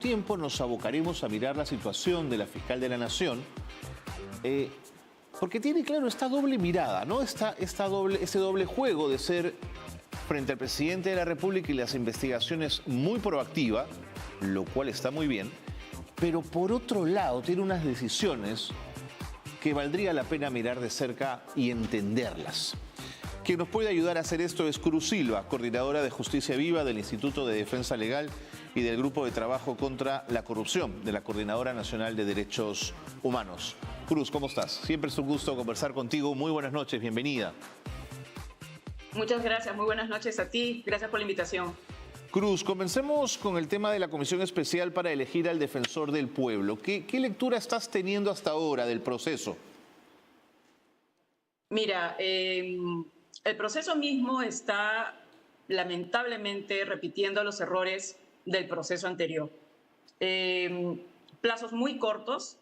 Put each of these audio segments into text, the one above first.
tiempo nos abocaremos a mirar la situación de la fiscal de la Nación, porque tiene, claro, esta doble mirada, ¿no? Ese doble juego de ser frente al presidente de la República y las investigaciones muy proactiva, lo cual está muy bien, pero por otro lado tiene unas decisiones que valdría la pena mirar de cerca y entenderlas. Quien nos puede ayudar a hacer esto es Cruz Silva, coordinadora de Justicia Viva del Instituto de Defensa Legal y del Grupo de Trabajo contra la Corrupción de la Coordinadora Nacional de Derechos Humanos. Cruz, ¿cómo estás? Siempre es un gusto conversar contigo. Muy buenas noches, bienvenida. Muchas gracias, muy buenas noches a ti. Gracias por la invitación. Cruz, comencemos con el tema de la Comisión Especial para elegir al Defensor del Pueblo. ¿Qué lectura estás teniendo hasta ahora del proceso? Mira, el proceso mismo está lamentablemente repitiendo los errores del proceso anterior. Plazos muy cortos,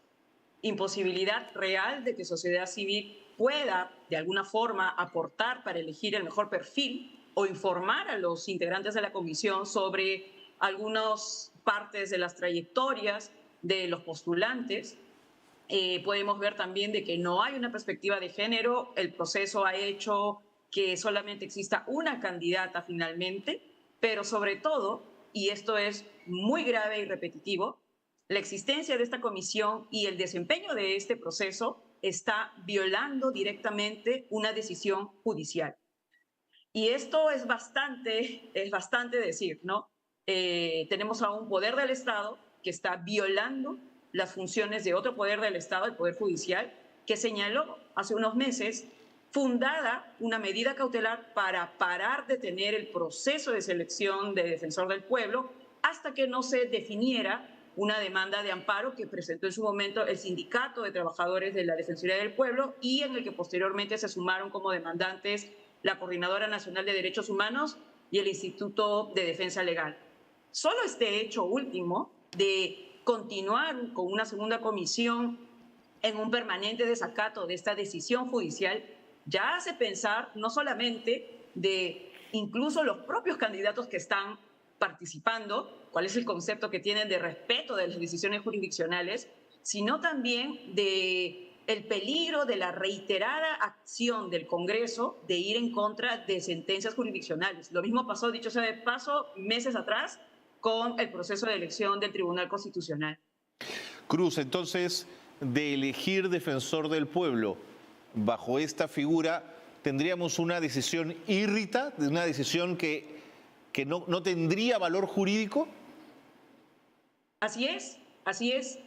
imposibilidad real de que sociedad civil pueda de alguna forma aportar para elegir el mejor perfil o informar a los integrantes de la comisión sobre algunas partes de las trayectorias de los postulantes. Podemos ver también de que no hay una perspectiva de género. El proceso ha hecho que solamente exista una candidata finalmente, pero sobre todo, y esto es muy grave y repetitivo, la existencia de esta comisión y el desempeño de este proceso está violando directamente una decisión judicial. Y esto es bastante decir, ¿no? Tenemos a un poder del Estado que está violando las funciones de otro poder del Estado, el Poder Judicial, que señaló hace unos meses fundada una medida cautelar para parar de tener el proceso de selección de defensor del pueblo hasta que no se definiera una demanda de amparo que presentó en su momento el Sindicato de Trabajadores de la Defensoría del Pueblo y en el que posteriormente se sumaron como demandantes la Coordinadora Nacional de Derechos Humanos y el Instituto de Defensa Legal. Solo este hecho último de continuar con una segunda comisión en un permanente desacato de esta decisión judicial ya hace pensar no solamente de incluso los propios candidatos que están participando, cuál es el concepto que tienen de respeto de las decisiones jurisdiccionales, sino también de el peligro de la reiterada acción del Congreso de ir en contra de sentencias jurisdiccionales. Lo mismo pasó, dicho sea de paso, meses atrás con el proceso de elección del Tribunal Constitucional. Cruz, entonces, de elegir defensor del pueblo bajo esta figura, ¿tendríamos una decisión írrita, una decisión que no tendría valor jurídico? Así es, así es.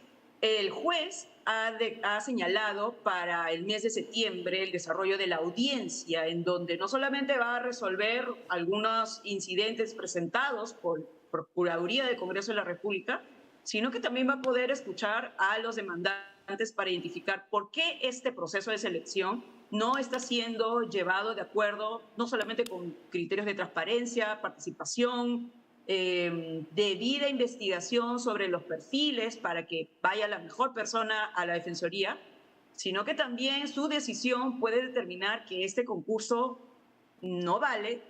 El juez ha señalado para el mes de septiembre el desarrollo de la audiencia, en donde no solamente va a resolver algunos incidentes presentados por Procuraduría del Congreso de la República, sino que también va a poder escuchar a los demandantes para identificar por qué este proceso de selección no está siendo llevado de acuerdo no solamente con criterios de transparencia, participación, debida investigación sobre los perfiles para que vaya la mejor persona a la Defensoría, sino que también su decisión puede determinar que este concurso no vale,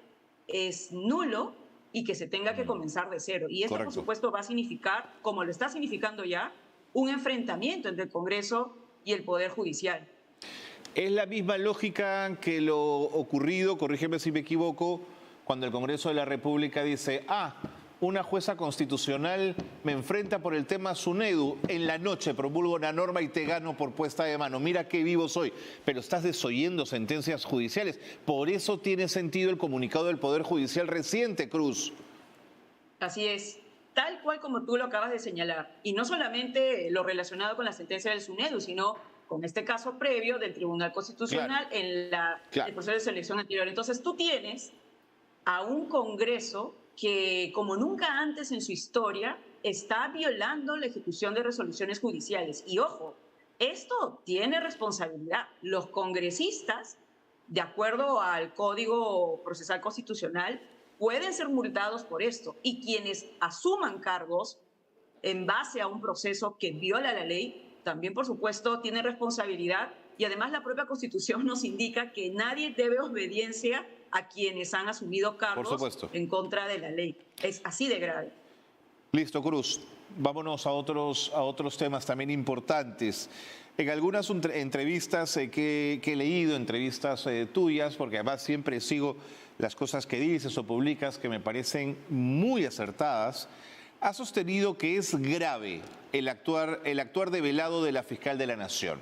es nulo y que se tenga que comenzar de cero. Y esto, por supuesto, va a significar, como lo está significando ya, un enfrentamiento entre el Congreso y el Poder Judicial. Es la misma lógica que lo ocurrido, corrígeme si me equivoco, cuando el Congreso de la República dice, una jueza constitucional me enfrenta por el tema SUNEDU, en la noche promulgo una norma y te gano por puesta de mano, mira qué vivo soy, pero estás desoyendo sentencias judiciales. Por eso tiene sentido el comunicado del Poder Judicial reciente, Cruz. Así es, tal cual como tú lo acabas de señalar, y no solamente lo relacionado con la sentencia del SUNEDU, sino con este caso previo del Tribunal Constitucional en el proceso de selección anterior. Entonces tú tienes a un Congreso que, como nunca antes en su historia, está violando la ejecución de resoluciones judiciales. Y ojo, esto tiene responsabilidad. Los congresistas, de acuerdo al Código Procesal Constitucional, pueden ser multados por esto. Y quienes asuman cargos en base a un proceso que viola la ley, también, por supuesto, tienen responsabilidad. Y además la propia Constitución nos indica que nadie debe obediencia a quienes han asumido cargos en contra de la ley. Es así de grave. Listo, Cruz. Vámonos a otros temas también importantes. En algunas entrevistas que he leído, entrevistas tuyas, porque además siempre sigo las cosas que dices o publicas que me parecen muy acertadas, has sostenido que es grave el actuar develado de la fiscal de la Nación.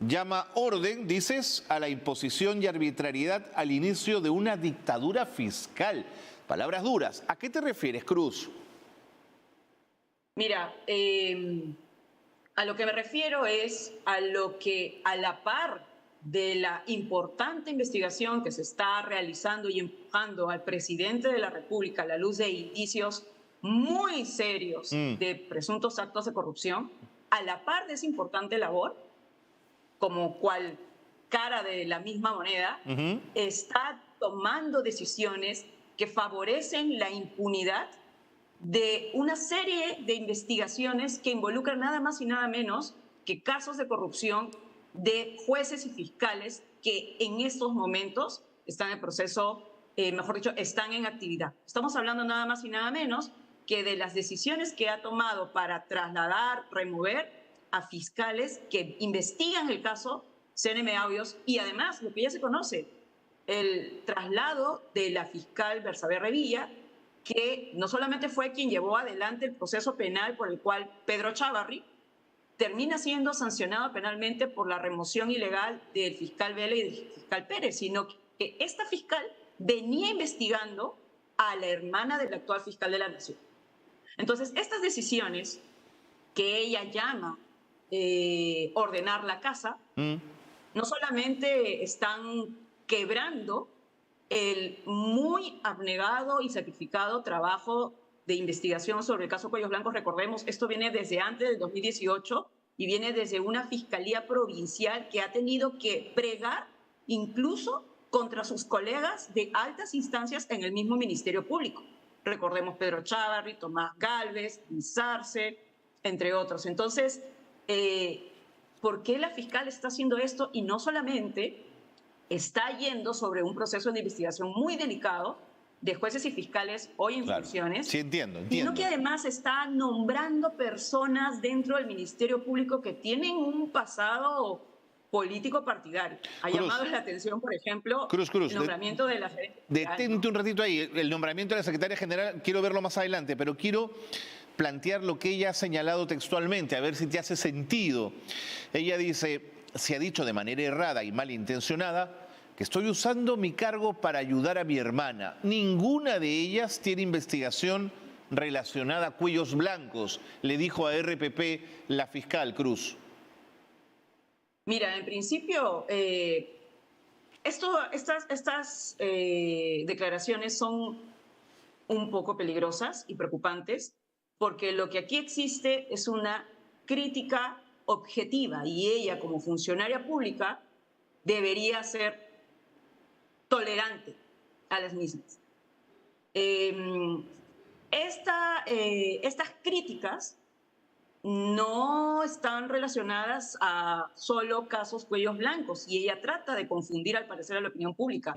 Llama orden, dices, a la imposición y arbitrariedad al inicio de una dictadura fiscal. Palabras duras. ¿A qué te refieres, Cruz? Mira, a lo que me refiero es a lo que a la par de la importante investigación que se está realizando y empujando al presidente de la República a la luz de indicios muy serios de presuntos actos de corrupción, a la par de esa importante labor, como cual cara de la misma moneda, está tomando decisiones que favorecen la impunidad de una serie de investigaciones que involucran nada más y nada menos que casos de corrupción de jueces y fiscales que en estos momentos están en proceso, mejor dicho, están en actividad. Estamos hablando nada más y nada menos que de las decisiones que ha tomado para trasladar, remover a fiscales que investigan el caso CNM Audios y además, lo que ya se conoce, el traslado de la fiscal Bersabe Revilla, que no solamente fue quien llevó adelante el proceso penal por el cual Pedro Chávarri termina siendo sancionado penalmente por la remoción ilegal del fiscal Vela y del fiscal Pérez, sino que esta fiscal venía investigando a la hermana del actual fiscal de la Nación. Entonces, estas decisiones que ella llama ordenar la casa, no solamente están quebrando el muy abnegado y sacrificado trabajo de investigación sobre el caso Cuellos Blancos. Recordemos, esto viene desde antes del 2018 y viene desde una fiscalía provincial que ha tenido que pregar incluso contra sus colegas de altas instancias en el mismo Ministerio Público. Recordemos Pedro Chávarri, Tomás Gálvez, Sarce, entre otros. Entonces, ¿por qué la fiscal está haciendo esto? Y no solamente está yendo sobre un proceso de investigación muy delicado de jueces y fiscales hoy en funciones. Sí, entiendo. Sino que además está nombrando personas dentro del Ministerio Público que tienen un pasado político partidario. Ha llamado la atención, por ejemplo, el nombramiento de la gerente general. Detente un ratito ahí. El nombramiento de la secretaria general, quiero verlo más adelante, pero quiero plantear lo que ella ha señalado textualmente, a ver si te hace sentido. Ella dice, se ha dicho de manera errada y malintencionada que estoy usando mi cargo para ayudar a mi hermana. Ninguna de ellas tiene investigación relacionada a Cuellos Blancos, le dijo a RPP la fiscal Cruz. Mira, en principio, estas declaraciones son un poco peligrosas y preocupantes porque lo que aquí existe es una crítica objetiva y ella, como funcionaria pública, debería ser tolerante a las mismas. Estas críticas no están relacionadas a solo casos Cuellos Blancos y ella trata de confundir, al parecer, a la opinión pública.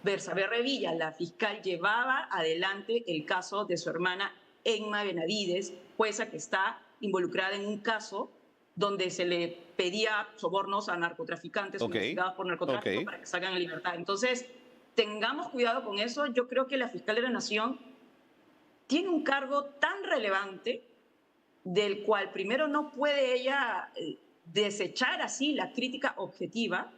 Bersabe Revilla, la fiscal, llevaba adelante el caso de su hermana Emma Benavides, jueza que está involucrada en un caso donde se le pedía sobornos a narcotraficantes investigados por narcotráfico para que salgan en libertad. Entonces, tengamos cuidado con eso. Yo creo que la fiscal de la Nación tiene un cargo tan relevante del cual primero no puede ella desechar así la crítica objetiva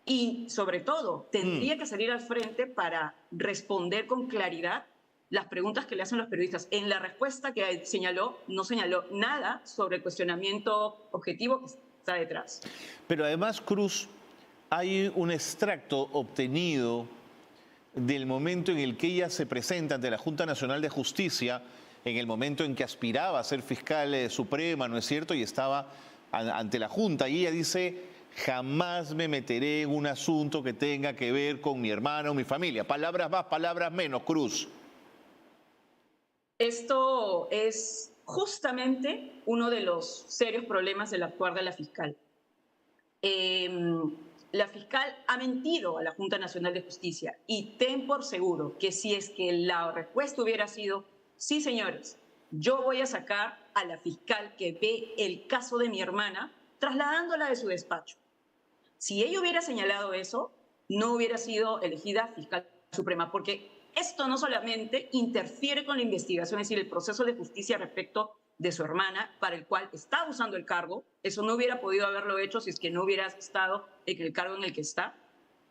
y, sobre todo, tendría que salir al frente para responder con claridad las preguntas que le hacen los periodistas. En la respuesta que señaló, no señaló nada sobre el cuestionamiento objetivo que está detrás. Pero además, Cruz, hay un extracto obtenido del momento en el que ella se presenta ante la Junta Nacional de Justicia, en el momento en que aspiraba a ser fiscal suprema, ¿no es cierto? Y estaba ante la Junta y ella dice, jamás me meteré en un asunto que tenga que ver con mi hermana o mi familia. Palabras más, palabras menos, Cruz. Esto es justamente uno de los serios problemas del actuar de la fiscal. La fiscal ha mentido a la Junta Nacional de Justicia y ten por seguro que si es que la respuesta hubiera sido, sí, señores, yo voy a sacar a la fiscal que ve el caso de mi hermana, trasladándola de su despacho. Si ella hubiera señalado eso, no hubiera sido elegida fiscal suprema, porque esto no solamente interfiere con la investigación, es decir, el proceso de justicia respecto de su hermana, para el cual está usando el cargo, eso no hubiera podido haberlo hecho si es que no hubiera estado en el cargo en el que está,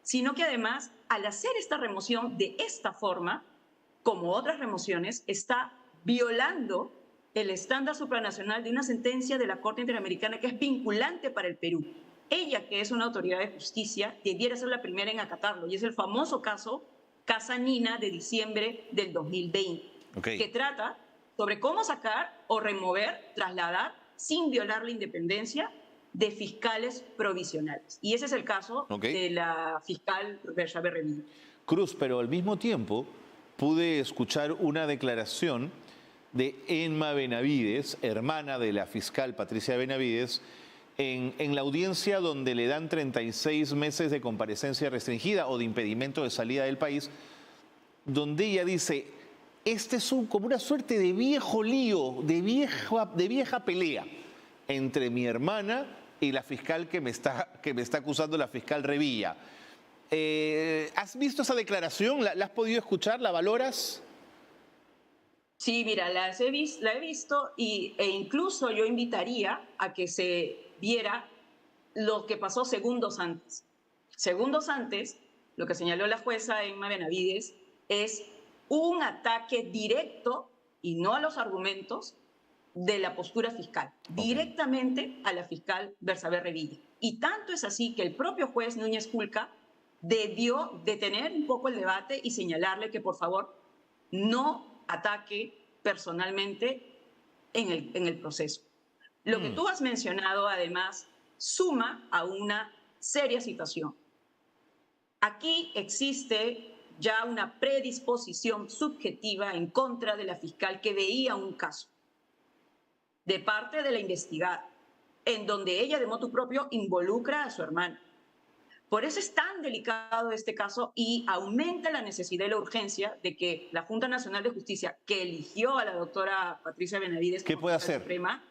sino que además, al hacer esta remoción de esta forma, como otras remociones, está violando el estándar supranacional de una sentencia de la Corte Interamericana que es vinculante para el Perú. Ella, que es una autoridad de justicia, debiera ser la primera en acatarlo, y es el famoso caso Casa Nina de diciembre del 2020, que trata sobre cómo sacar o remover, trasladar, sin violar la independencia, de fiscales provisionales. Y ese es el caso de la fiscal Betsabe Revillo. Cruz, pero al mismo tiempo pude escuchar una declaración de Emma Benavides, hermana de la fiscal Patricia Benavides, en la audiencia donde le dan 36 meses de comparecencia restringida o de impedimento de salida del país, donde ella dice, este es como una suerte de viejo lío, de vieja pelea entre mi hermana y la fiscal que me está acusando, la fiscal Revilla. ¿Has visto esa declaración? ¿La has podido escuchar? ¿La valoras? Sí, mira, la he visto e incluso yo invitaría a que se viera lo que pasó segundos antes. Segundos antes, lo que señaló la jueza Emma Benavides es un ataque directo, y no a los argumentos, de la postura fiscal, directamente a la fiscal Betsabe Revilla. Y tanto es así que el propio juez Núñez Culca debió detener un poco el debate y señalarle que, por favor, no ataque personalmente en el proceso. Lo que tú has mencionado, además, suma a una seria situación. Aquí existe ya una predisposición subjetiva en contra de la fiscal que veía un caso de parte de la investigada, en donde ella de motu propio involucra a su hermana. Por eso es tan delicado este caso y aumenta la necesidad y la urgencia de que la Junta Nacional de Justicia, que eligió a la doctora Patricia Benavides ¿qué puede hacer? Suprema,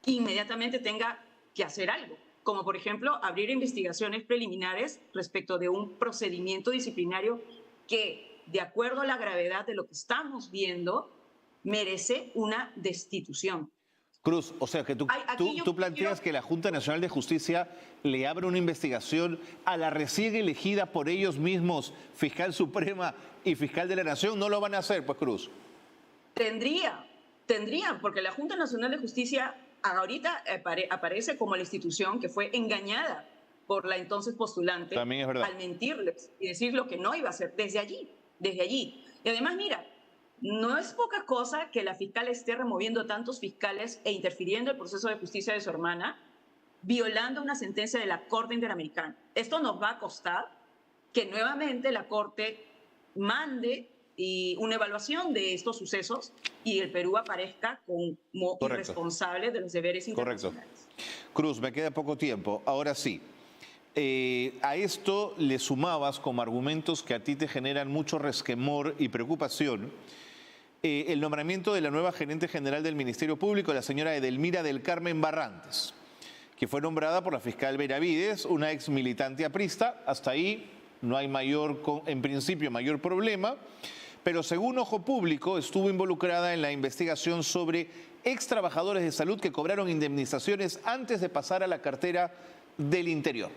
inmediatamente tenga que hacer algo, como por ejemplo abrir investigaciones preliminares respecto de un procedimiento disciplinario que, de acuerdo a la gravedad de lo que estamos viendo, merece una destitución. Cruz, o sea que tú planteas que la Junta Nacional de Justicia le abra una investigación a la recién elegida por ellos mismos fiscal suprema y fiscal de la Nación. ¿No lo van a hacer, pues, Cruz? Tendrían, porque la Junta Nacional de Justicia ahorita aparece como la institución que fue engañada por la entonces postulante. También es verdad. Al mentirles y decir lo que no iba a hacer desde allí. Y además, mira, no es poca cosa que la fiscal esté removiendo tantos fiscales e interfiriendo en el proceso de justicia de su hermana, violando una sentencia de la Corte Interamericana. Esto nos va a costar que nuevamente la Corte mande una evaluación de estos sucesos y el Perú aparezca como irresponsable de los deberes internacionales. Correcto. Cruz, me queda poco tiempo. Ahora sí, a esto le sumabas como argumentos que a ti te generan mucho resquemor y preocupación el nombramiento de la nueva gerente general del Ministerio Público, la señora Edelmira del Carmen Barrantes, que fue nombrada por la fiscal Benavides, una ex militante aprista. Hasta ahí no hay en principio mayor problema, pero según Ojo Público estuvo involucrada en la investigación sobre ex trabajadores de salud que cobraron indemnizaciones antes de pasar a la cartera del Interior.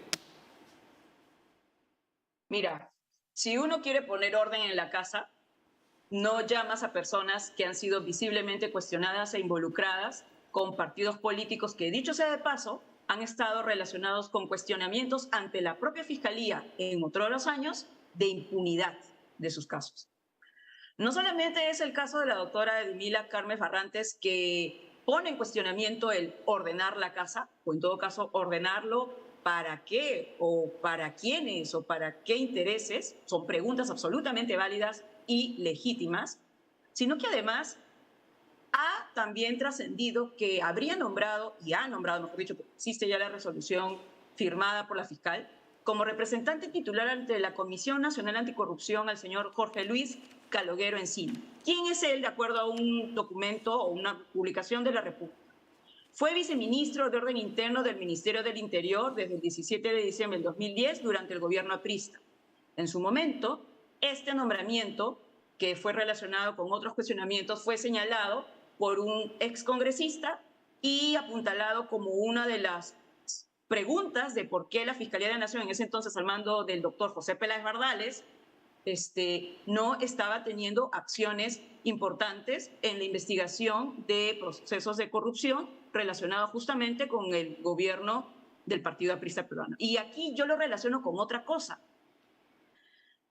Mira, si uno quiere poner orden en la casa, no llamas a personas que han sido visiblemente cuestionadas e involucradas con partidos políticos que, dicho sea de paso, han estado relacionados con cuestionamientos ante la propia Fiscalía en otros años de impunidad de sus casos. No solamente es el caso de la doctora Edelmira Carmen Barrantes, que pone en cuestionamiento el ordenar la casa, o en todo caso ordenarlo para qué, o para quiénes, o para qué intereses, son preguntas absolutamente válidas y legítimas, sino que además ha también trascendido que habría nombrado, y ha nombrado, mejor dicho, porque existe ya la resolución firmada por la fiscal, como representante titular ante la Comisión Nacional Anticorrupción al señor Jorge Luis Caloguero Encina. ¿Quién es él de acuerdo a un documento o una publicación de la República? Fue viceministro de Orden Interno del Ministerio del Interior desde el 17 de diciembre del 2010 durante el gobierno aprista. En su momento, este nombramiento, que fue relacionado con otros cuestionamientos, fue señalado por un excongresista y apuntalado como una de las preguntas de por qué la Fiscalía de la Nación, en ese entonces al mando del doctor José Peláez Bardales, no estaba teniendo acciones importantes en la investigación de procesos de corrupción relacionados justamente con el gobierno del Partido Aprista Peruano. Y aquí yo lo relaciono con otra cosa.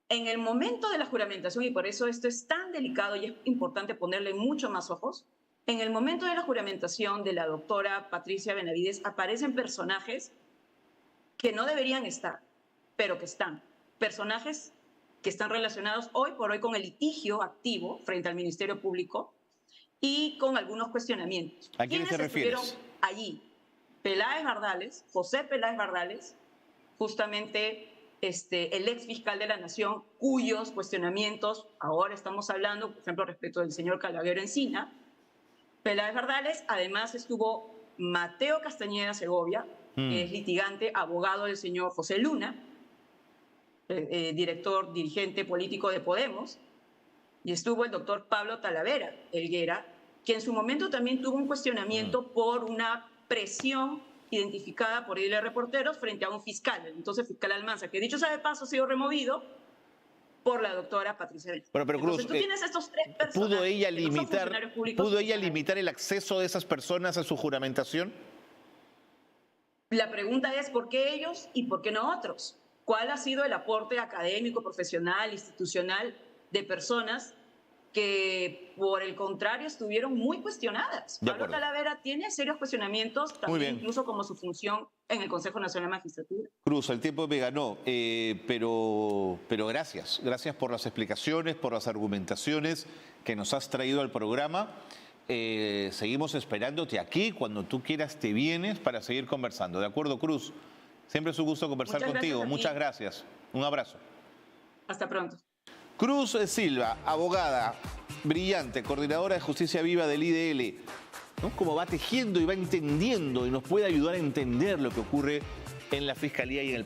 En el momento de la juramentación, y por eso esto es tan delicado y es importante ponerle mucho más ojos, en el momento de la juramentación de la doctora Patricia Benavides aparecen personajes que no deberían estar, pero que están. Personajes que están relacionados hoy por hoy con el litigio activo frente al Ministerio Público y con algunos cuestionamientos. ¿A quiénes te refieres? Estuvieron allí? Peláez Bardales, José Peláez Bardales, justamente el ex fiscal de la Nación, cuyos cuestionamientos ahora estamos hablando, por ejemplo, respecto del señor Caloguero Encina. Peláez Bardales, además estuvo Mateo Castañeda Segovia, que es litigante, abogado del señor José Luna, dirigente político de Podemos, y estuvo el doctor Pablo Talavera Helguera, que en su momento también tuvo un cuestionamiento por una presión identificada por IDL Reporteros frente a un fiscal, el entonces fiscal Almanza, que dicho sea de paso ha sido removido por la doctora Patricia Benavides. Bueno, pero Cruz, entonces, tú tienes estos tres personajes. ¿Pudo ella limitar el acceso de esas personas a su juramentación? La pregunta es ¿por qué ellos y por qué no otros? ¿Cuál ha sido el aporte académico, profesional, institucional de personas que, por el contrario, estuvieron muy cuestionadas? Pablo Talavera tiene serios cuestionamientos, también incluso como su función en el Consejo Nacional de Magistratura. Cruz, el tiempo me ganó, pero gracias. Gracias por las explicaciones, por las argumentaciones que nos has traído al programa. Seguimos esperándote aquí. Cuando tú quieras te vienes para seguir conversando. ¿De acuerdo, Cruz? Siempre es un gusto conversar contigo. Muchas gracias. Un abrazo. Hasta pronto. Cruz Silva, abogada, brillante, coordinadora de Justicia Viva del IDL, ¿no? Cómo va tejiendo y va entendiendo y nos puede ayudar a entender lo que ocurre en la Fiscalía y en el Poder